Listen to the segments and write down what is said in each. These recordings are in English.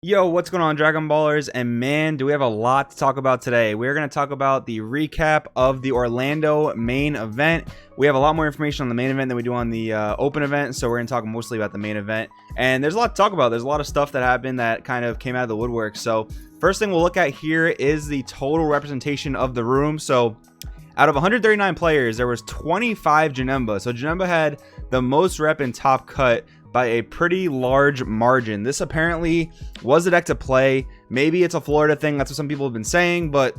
Yo, what's going on, Dragon Ballers? And man, do we have a lot to talk about today. We're going to talk about the recap of the Orlando main event. We have a lot more information on the main event than we do on the open event, so we're going to talk mostly about the main event. And there's a lot to talk about. There's a lot of stuff that happened that kind of came out of the woodwork. So first thing we'll look at here is the total representation of the room. So out of 139 players, there was 25 Janemba. So Janemba had the most rep in Top Cut by a pretty large margin. This apparently was the deck to play. Maybe it's a Florida thing. That's what some people have been saying, but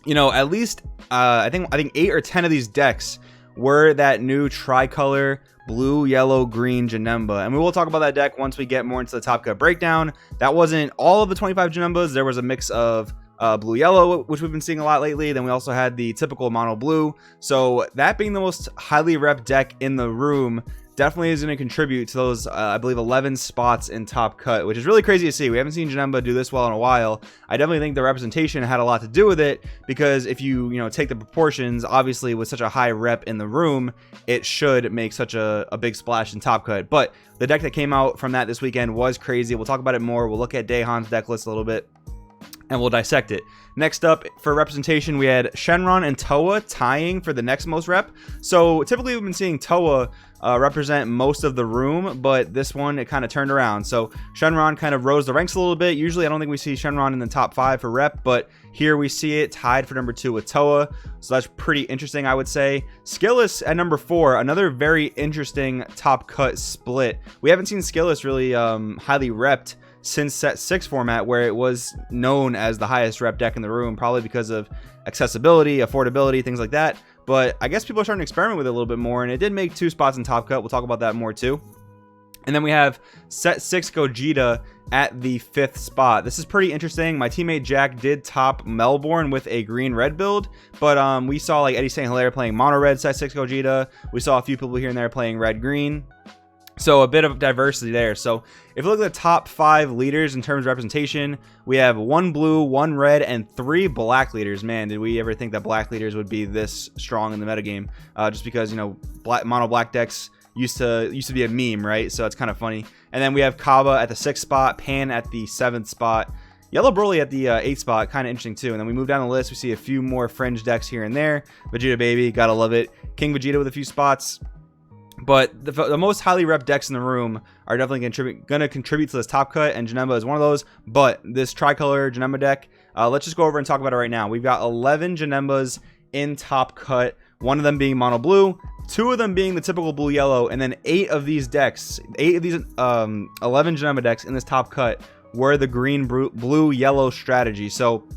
you know, at least I think 8 or 10 of these decks were that new tricolor blue, yellow, green Janemba, and we will talk about that deck once we get more into the Top Cut breakdown. That wasn't all of the 25 Janembas. There was a mix of blue yellow, which we've been seeing a lot lately. Then we also had the typical mono blue. So that being the most highly rep deck in the room definitely is going to contribute to those I believe 11 spots in Top Cut, which is really crazy to see. We haven't seen Janemba do this well in a while. I definitely think the representation had a lot to do with it, because if you take the proportions, obviously with such a high rep in the room, it should make such a big splash in Top Cut. But the deck that came out from that this weekend was crazy. We'll talk about it more. We'll look at Daehan's deck list a little bit, and we'll dissect it. Next up for representation, we had Shenron and Toa tying for the next most rep. So typically we've been seeing Toa represent most of the room, but this one, it kind of turned around. So Shenron kind of rose the ranks a little bit. Usually I don't think we see Shenron in the top 5 for rep, but here we see it tied for number 2 with Toa. So that's pretty interesting, I would say. Skillous at number 4, another very interesting Top Cut split. We haven't seen Skillous really highly repped since set 6 format, where it was known as the highest rep deck in the room, probably because of accessibility, affordability, things like that. But I guess people are starting to experiment with it a little bit more, and it did make 2 spots in Top Cut. We'll talk about that more too. And then we have set 6 Gogeta at the 5th spot. This is pretty interesting. My teammate Jack did top Melbourne with a green-red build, but we saw like Eddie St. Hilaire playing mono-red set 6 Gogeta. We saw a few people here and there playing red-green. So a bit of diversity there. So if you look at the top 5 leaders in terms of representation, we have 1 blue, 1 red, and 3 black leaders. Man, did we ever think that black leaders would be this strong in the metagame? Just because, mono black decks used to be a meme, right? So it's kind of funny. And then we have Kaba at the 6th spot, Pan at the 7th spot, Yellow Broly at the 8th spot, kind of interesting too. And then we move down the list, we see a few more fringe decks here and there. Vegeta Baby, gotta love it. King Vegeta with a few spots. But the most highly rep decks in the room are definitely going to contribute to this Top Cut, and Janemba is one of those. But this tricolor Janemba deck, let's just go over and talk about it right now. We've got 11 Janembas in Top Cut, one of them being mono blue, 2 of them being the typical blue yellow, and then 8 of these 11 Janemba decks in this Top Cut were the green blue yellow strategy. So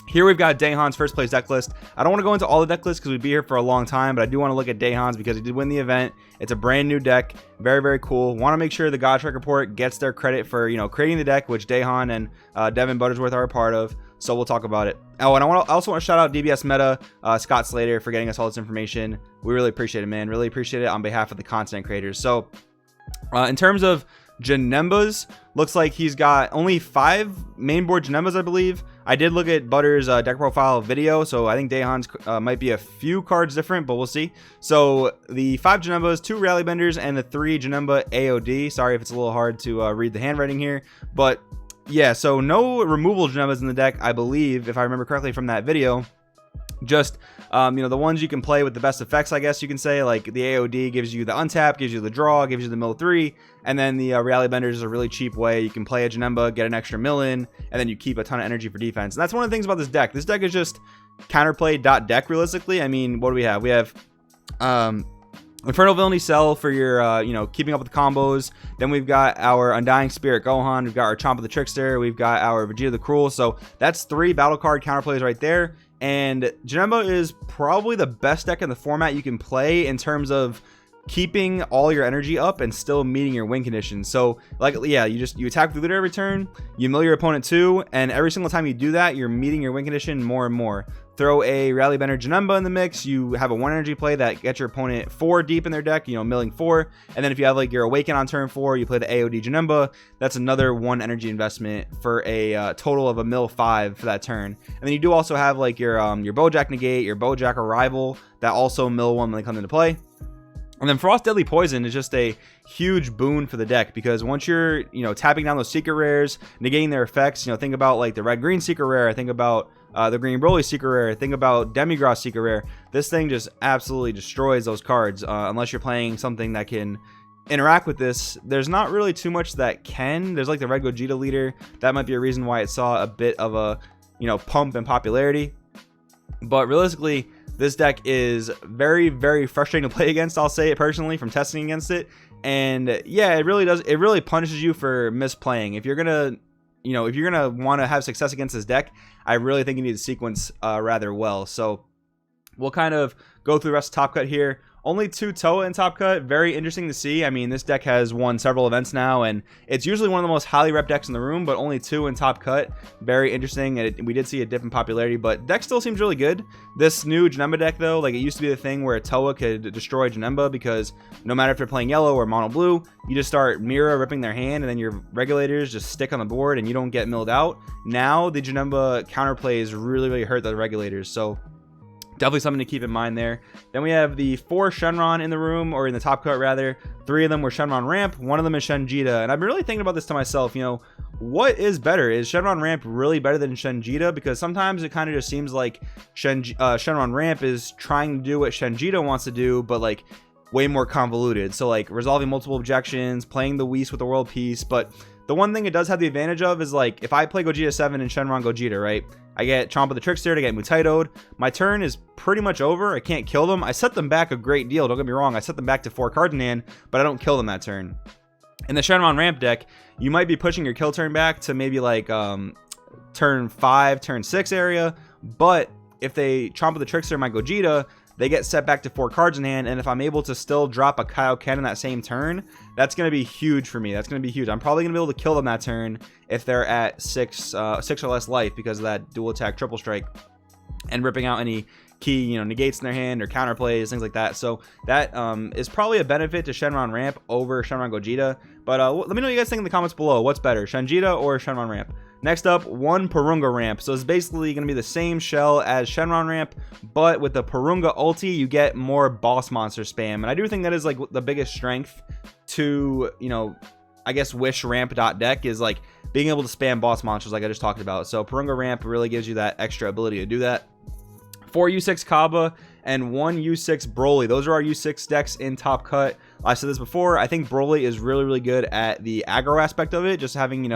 here we've got Daehan's first place deck list. I don't want to go into all the deck lists because we'd be here for a long time, but I do want to look at Daehan's because he did win the event. It's a brand new deck. Very, very cool. Want to make sure the Godstrike Report gets their credit for, creating the deck, which Daehan and Devin Buttersworth are a part of. So we'll talk about it. Oh, and I also want to shout out DBS Meta, Scott Slater, for getting us all this information. We really appreciate it, man. Really appreciate it on behalf of the content creators. So in terms of Janembas, looks like he's got only 5 mainboard Janembas, I believe. I did look at Butter's deck profile video, so I think Daehan's might be a few cards different, but we'll see. So the 5 Janembas, 2 Rally Benders, and the 3 Janemba AOD. Sorry if it's a little hard to read the handwriting here, but yeah, so no removal Janembas in the deck, I believe, if I remember correctly from that video. Just the ones you can play with the best effects, I guess you can say. Like the AOD gives you the untap, gives you the draw, gives you the mill 3, and then the Rally Benders is a really cheap way you can play a Janemba, get an extra mill in, and then you keep a ton of energy for defense. And that's one of the things about this deck. This deck is just counterplay.deck realistically. I mean, what do we have? We have Infernal Villainy Cell for your keeping up with the combos. Then we've got our Undying Spirit Gohan, we've got our Champa the Trickster, we've got our Vegeta the Cruel. So that's 3 battle card counterplays right there. And Janemba is probably the best deck in the format you can play in terms of keeping all your energy up and still meeting your win conditions. So you attack the leader every turn, you mill your opponent 2, and every single time you do that, you're meeting your win condition more and more. Throw a Rally Bender Janemba in the mix, you have a 1 energy play that gets your opponent 4 deep in their deck, milling 4, and then if you have your Awaken on turn 4, you play the AOD Janemba, that's another 1 energy investment for a total of a mill 5 for that turn. And then you do also have your Bojack Negate, your Bojack Arrival that also mill 1 when they come into play. And then Frost Deadly Poison is just a huge boon for the deck, because once you're, tapping down those secret rares, negating their effects, think about like the red-green secret rare, think about the green Broly secret rare, think about Demigross secret rare. This thing just absolutely destroys those cards, unless you're playing something that can interact with this. There's not really too much that can. There's like the Red Gogeta leader. That might be a reason why it saw a bit of a, pump in popularity. But realistically, this deck is very, very frustrating to play against, I'll say it personally, from testing against it. And yeah, it really punishes you for misplaying. If you're gonna want to have success against this deck, I really think you need to sequence rather well. So we'll kind of go through the rest of Top Cut here. Only 2 Toa in Top Cut. Very interesting to see. I mean, this deck has won several events now, and it's usually one of the most highly rep decks in the room, but only 2 in Top Cut. Very interesting, and we did see a dip in popularity, but deck still seems really good. This new Janemba deck, though, like, it used to be the thing where Toa could destroy Janemba, because no matter if they're playing yellow or mono blue, you just start Mira ripping their hand, and then your regulators just stick on the board, and you don't get milled out. Now, the Janemba counterplays really, really hurt the regulators, so definitely something to keep in mind there. Then we have the 4 Shenron in the room, or in the Top Cut rather. 3 of them were Shenron Ramp, 1 of them is Shenjita. And I've been really thinking about this to myself, what is better? Is Shenron Ramp really better than Shenjita? Because sometimes it kind of just seems like Shenron Ramp is trying to do what Shenjita wants to do, but like way more convoluted. So like resolving multiple objections, playing the Whis with the World Peace. But the one thing it does have the advantage of is, like, if I play Gogeta 7 and Shenron Gogeta, right? I get Chompa the Trickster to get Mutaito'd. My turn is pretty much over. I can't kill them. I set them back a great deal. Don't get me wrong. I set them back to 4 cards in hand, but I don't kill them that turn. In the Shenron Ramp deck, you might be pushing your kill turn back to maybe like turn 5, turn 6 area. But if they Chompa the Trickster my Gogeta, they get set back to 4 cards in hand, and if I'm able to still drop a Kaioken in that same turn, that's going to be huge for me. That's going to be huge. I'm probably going to be able to kill them that turn if they're at 6 or less life, because of that dual attack triple strike and ripping out any key negates in their hand or counterplays, things like that. So that is probably a benefit to Shenron Ramp over Shenron Gogeta. But let me know what you guys think in the comments below. What's better, Shenjita or Shenron Ramp? Next up, 1 Porunga Ramp. So it's basically going to be the same shell as Shenron Ramp, but with the Porunga ulti, you get more boss monster spam. And I do think that is like the biggest strength to, I guess Wish Ramp deck, is like being able to spam boss monsters like I just talked about. So Porunga Ramp really gives you that extra ability to do that. 4 U6 Kaba and 1 U6 Broly. Those are our U6 decks in Top Cut. I said this before. I think Broly is really, really good at the aggro aspect of it. Just having,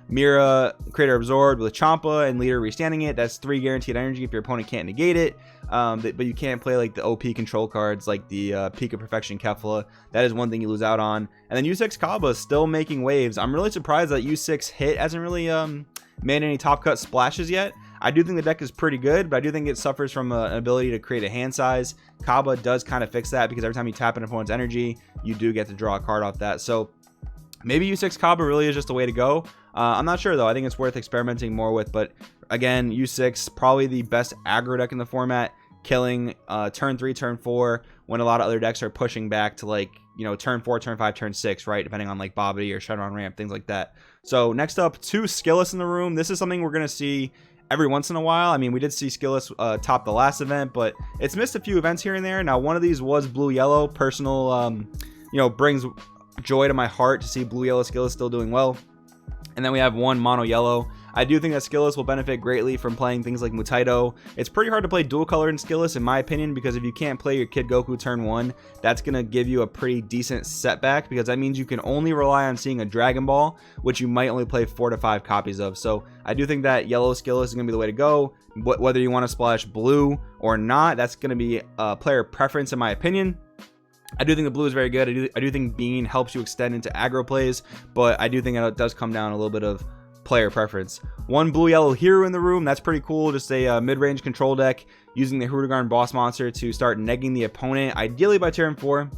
Mira, Creator Absorbed with Champa and Leader restanding it. That's 3 guaranteed energy if your opponent can't negate it. But you can't play like the OP control cards like the Peak of Perfection Kefla. That is one thing you lose out on. And then U6 Kaba is still making waves. I'm really surprised that U6 Hit hasn't really made any Top Cut splashes yet. I do think the deck is pretty good, but I do think it suffers from an ability to create a hand size. Kaba does kind of fix that, because every time you tap an opponent's energy, you do get to draw a card off that. So maybe U6 Kaba really is just the way to go. I'm not sure, though. I think it's worth experimenting more with. But again, U6, probably the best aggro deck in the format, killing turn 3, turn 4, when a lot of other decks are pushing back to like, turn 4, turn 5, turn 6, right? Depending on like Babidi or Shenron Ramp, things like that. So next up, 2 Skillous in the room. This is something we're going to see every once in a while. I mean, we did see Skillous top the last event, but it's missed a few events here and there. Now, one of these was blue-yellow. Personal, brings joy to my heart to see blue-yellow Skillous still doing well. And then we have 1 mono-yellow. I do think that Skillous will benefit greatly from playing things like Mutaito. It's pretty hard to play dual color in Skillous, in my opinion, because if you can't play your Kid Goku turn 1, that's going to give you a pretty decent setback, because that means you can only rely on seeing a Dragon Ball, which you might only play 4 to 5 copies of. So I do think that yellow Skillous is going to be the way to go. Whether you want to splash blue or not, that's going to be a player preference, in my opinion. I do think the blue is very good. I do think Bean helps you extend into aggro plays, but I do think it does come down a little bit of player preference. 1 blue-yellow hero in the room. That's pretty cool. Just a mid-range control deck using the Hirudegarn boss monster to start negging the opponent, ideally by turn 4.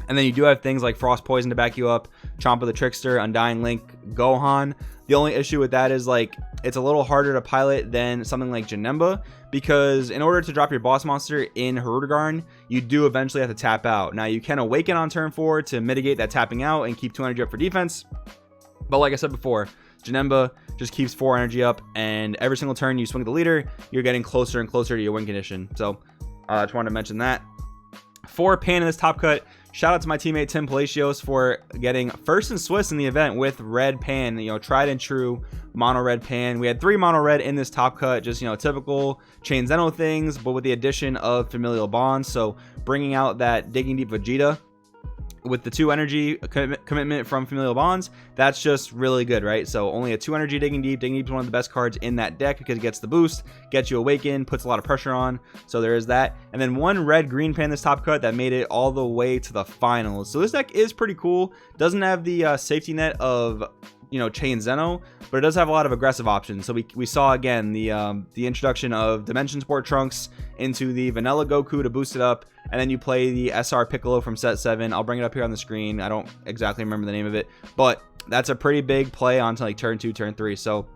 And then you do have things like Frost Poison to back you up, Champa the Trickster, Undying Link, Gohan. The only issue with that is like it's a little harder to pilot than something like Janemba, because in order to drop your boss monster in Hirudegarn, you do eventually have to tap out. Now you can awaken on turn 4 to mitigate that tapping out and keep 2 energy up for defense. But like I said before, Janemba just keeps 4 energy up, and every single turn you swing the leader, you're getting closer and closer to your win condition. So I just wanted to mention that. 4 Pan in this Top Cut. Shout out to my teammate Tim Palacios for getting first in Swiss in the event with red pan, you know, tried and true mono red pan. We had 3 mono red in this top cut, just, you know, typical Chain Zeno things, but with the addition of Familial Bonds. So bringing out that Digging Deep Vegeta with the 2 energy commitment from Familial Bonds, that's just really good, right? So only a 2 energy Digging Deep. Digging Deep is one of the best cards in that deck because it gets the boost, gets you Awaken, puts a lot of pressure on. So there is that. And then 1 red green pan this top cut that made it all the way to the finals. So this deck is pretty cool. Doesn't have the safety net of, you know, Chain Zeno, but it does have a lot of aggressive options. So we saw again the introduction of Dimension Sport Trunks into the vanilla Goku to boost it up, and then you play the SR Piccolo from set 7. I'll bring it up here on the screen. I don't exactly remember the name of it, but that's a pretty big play onto like turn 2, turn 3. So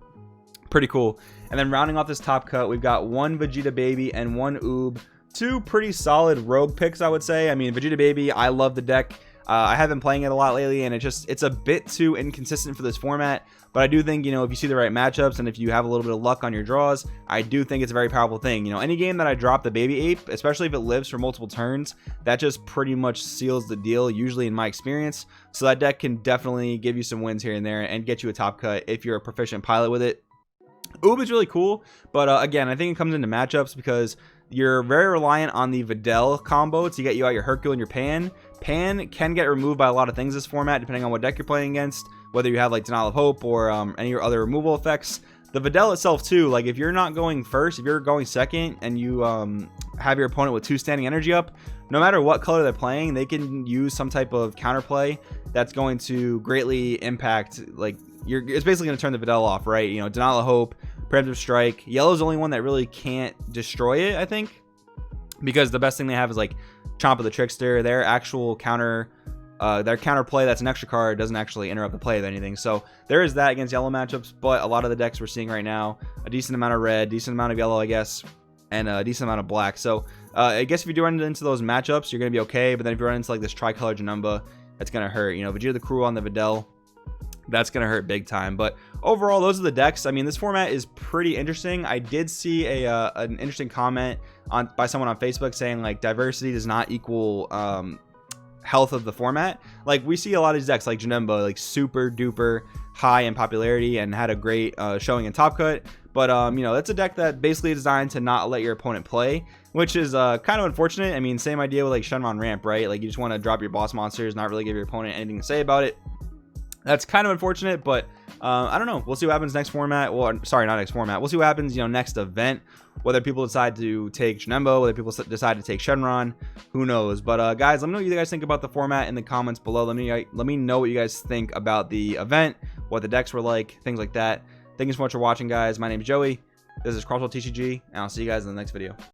pretty cool. And then rounding off this top cut, we've got 1 Vegeta Baby and 1 Oob. 2 pretty solid rogue picks, I would say. I mean, Vegeta Baby, I love the deck. I have been playing it a lot lately, and it's a bit too inconsistent for this format. But I do think, you know, if you see the right matchups and if you have a little bit of luck on your draws, I do think it's a very powerful thing. You know, any game that I drop the Baby Ape, especially if it lives for multiple turns, that just pretty much seals the deal, usually in my experience. So that deck can definitely give you some wins here and there and get you a top cut if you're a proficient pilot with it. Oob is really cool, but again, I think it comes into matchups because you're very reliant on the Videl combo to get you out your Hercule and your Pan. Pan can get removed by a lot of things this format, depending on what deck you're playing against, whether you have like Denial of Hope or any other removal effects. The Videl itself too, like if you're not going first, if you're going second and you have your opponent with 2 standing energy up, no matter what color they're playing, they can use some type of counterplay that's going to greatly impact, like, it's basically going to turn the Videl off, right? You know, Denial of Hope, Preemptive Strike. Yellow's the only one that really can't destroy it, I think, because the best thing they have is like Chomp of the Trickster. Their actual counter, their counter play that's an extra card doesn't actually interrupt the play of anything. So there is that against yellow matchups, but a lot of the decks we're seeing right now, a decent amount of red, decent amount of yellow, I guess, and a decent amount of black. So I guess if you do run into those matchups, you're going to be okay, but then if you run into like this tricolor Janemba, that's going to hurt. You know, Vegeta the Cruel on the Videl, that's going to hurt big time. But overall, those are the decks. I mean, this format is pretty interesting. I did see an interesting comment by someone on Facebook saying like diversity does not equal health of the format. Like we see a lot of these decks like Janemba, like super duper high in popularity and had a great showing in Top Cut. But you know, that's a deck that basically is designed to not let your opponent play, which is kind of unfortunate. I mean, same idea with like Shenron Ramp, right? Like you just want to drop your boss monsters, not really give your opponent anything to say about it. That's kind of unfortunate, but I don't know. We'll see what happens next format. Well, sorry, not next format. We'll see what happens, you know, next event. Whether people decide to take Janemba, whether people decide to take Shenron, who knows? But guys, let me know what you guys think about the format in the comments below. Let me know what you guys think about the event, what the decks were like, things like that. Thank you so much for watching, guys. My name is Joey. This is Crossworld TCG, and I'll see you guys in the next video.